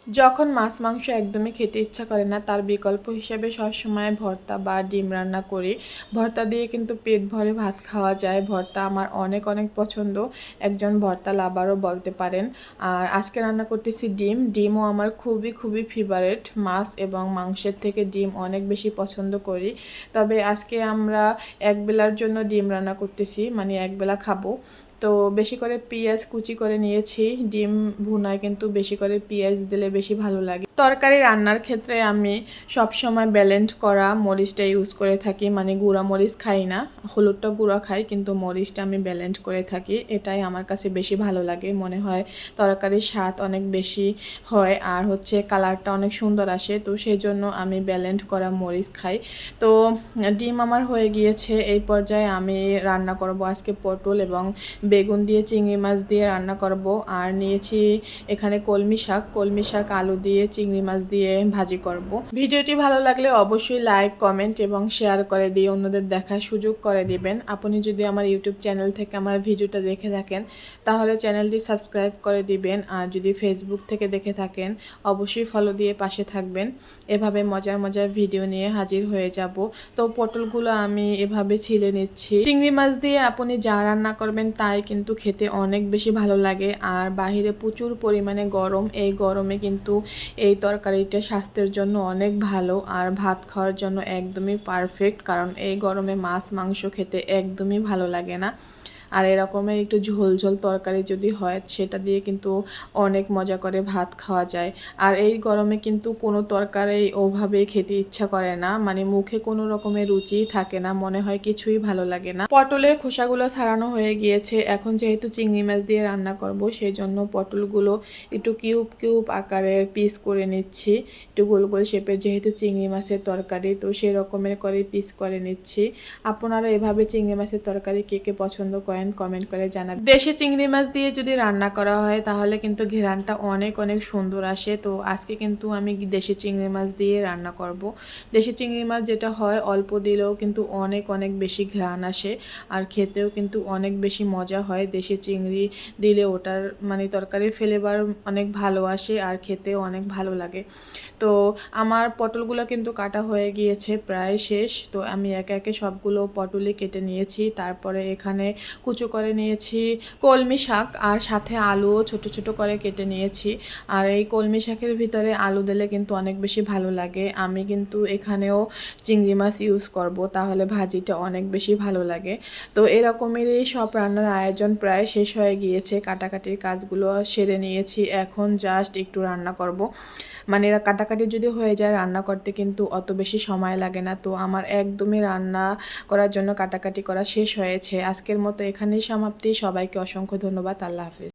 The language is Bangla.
যখন মাছ মাংস একদমই খেতে ইচ্ছা করে না, তার বিকল্প হিসেবে সবসময় ভর্তা বা ডিম রান্না করি। ভর্তা দিয়ে কিন্তু পেট ভরে ভাত খাওয়া যায়। ভর্তা আমার অনেক অনেক পছন্দ, একজন ভর্তা লাভারও বলতে পারেন। আর আজকে রান্না করতেছি ডিম। ডিমও আমার খুবই খুবই ফেভারেট। মাছ এবং মাংসের থেকে ডিম অনেক বেশি পছন্দ করি। তবে আজকে আমরা একবেলার জন্য ডিম রান্না করতেছি, মানে একবেলা খাবো। তো বেশি করে পেঁয়াজ কুচি করে নিয়েছি। ডিম ভুনায় কিন্তু বেশি করে পেঁয়াজ দিলে বেশি ভালো লাগে। তরকারি রান্নার ক্ষেত্রে আমি সবসময় ব্যালেন্ড করা মরিচটা ইউজ করে থাকি, মানে গুঁড়া মরিচ খাই না। হলুদটা গুঁড়া খাই, কিন্তু মরিচটা আমি ব্যালেন্ড করে থাকি। এটাই আমার কাছে বেশি ভালো লাগে, মনে হয় তরকারির স্বাদ অনেক বেশি হয় আর হচ্ছে কালারটা অনেক সুন্দর আসে। তো সেই জন্য আমি ব্যালেন্ড করা মরিচ খাই। তো ডিম আমার হয়ে গিয়েছে। এই পর্যায়ে আমি রান্না করব আজকে পটল এবং বেগুন দিয়ে চিংড়ি মাছ দিয়ে রান্না করব। আর নিয়েছি এখানে কলমি শাক আলু দিয়ে চিংড়ি মাছ দিয়ে ভাজি করব। ভিডিওটি ভালো লাগলে অবশ্যই লাইক, কমেন্ট এবং শেয়ার করে দিয়ে অন্যদের দেখার সুযোগ করে দিবেন। আপনি যদি আমার ইউটিউব চ্যানেল থেকে আমার ভিডিওটা দেখে থাকেন তাহলে চ্যানেলটি সাবস্ক্রাইব করে দিবেন। আর যদি ফেসবুক থেকে দেখে থাকেন অবশ্যই ফলো দিয়ে পাশে থাকবেন। এভাবে মজার মজার ভিডিও নিয়ে হাজির হয়ে যাব। তো পটলগুলো আমি এভাবে ছিলে নিচ্ছি। চিংড়ি মাছ দিয়ে আপনি যা রান্না করবেন তাই কিন্তু খেতে অনেক বেশি ভালো লাগে। আর বাহিরে প্রচুর পরিমাণে গরম, এই গরমে কিন্তু এই তরকারিটা স্বাস্থ্যের জন্য অনেক ভালো আর ভাত খাওয়ার জন্য একদমই পারফেক্ট, কারণ এই গরমে মাছ মাংস খেতে একদমই ভালো লাগে না। আর এরকমের একটু ঝোল ঝোল তরকারি যদি হয় সেটা দিয়ে কিন্তু অনেক মজা করে ভাত খাওয়া যায়। আর এই গরমে কিন্তু কোনো তরকারি ওভাবে খেতে ইচ্ছা করে না, মানে মুখে কোনো রকমের রুচিই থাকে না, মনে হয় কিছুই ভালো লাগে না। পটলের খোসাগুলো ছাড়ানো হয়ে গিয়েছে। এখন যেহেতু চিংড়ি মাছ দিয়ে রান্না করব সেই জন্য পটলগুলো একটু কিউব কিউব আকারের পিস করে নিচ্ছি, একটু গোল গোল শেপের, যেহেতু চিংড়ি মাছের তরকারি তো সেই রকমের করে পিস করে নিচ্ছি। আপনারা এভাবে চিংড়ি মাছের তরকারি কে কে পছন্দ করেন কমেন্ট করে জানাবেন। দেশি চিংড়ি মাছ দিয়ে যদি রান্না করা হয় তাহলে কিন্তু ঘ্রাণটা অনেক অনেক সুন্দর আসে। তো আজকে কিন্তু আমি দেশি চিংড়ি মাছ দিয়ে রান্না করব। দেশি চিংড়ি মাছ যেটা হয় অল্প দিলেও কিন্তু অনেক অনেক বেশি ঘ্রাণ আসে আর খেতেও কিন্তু অনেক বেশি মজা হয়। দেশি চিংড়ি দিলে ওটার মানে তরকারির ফ্লেভার অনেক ভালো আসে আর খেতেও অনেক ভালো লাগে। তো আমার পটলগুলো কিন্তু কাটা হয়ে গিয়েছে, প্রায় শেষ। তো আমি একে একে সবগুলো পটলই কেটে নিয়েছি। তারপরে এখানে কুচো করে নিয়েছি কলমি শাক আর সাথে আলুও ছোট ছোট করে কেটে নিয়েছি। আর এই কলমি শাকের ভিতরে আলু দিলে কিন্তু অনেক বেশি ভালো লাগে। আমি কিন্তু এখানেও চিংড়ি মাছ ইউজ করব, তাহলে ভাজিটা অনেক বেশি ভালো লাগে। তো এরকমেরই সব রান্নার আয়োজন প্রায় শেষ হয়ে গিয়েছে। কাটাকাটির কাজগুলো সেরে নিয়েছি, এখন জাস্ট একটু রান্না করব। মানে এরা কাটাকাটি যদি হয়ে যায় রান্না করতে কিন্তু অত বেশি সময় লাগে না। তো আমার একদমই রান্না করার জন্য কাটাকাটি করা শেষ হয়েছে। আজকের মতো এখানেই সমাপ্তি। সবাইকে অসংখ্য ধন্যবাদ। আল্লাহ হাফেজ।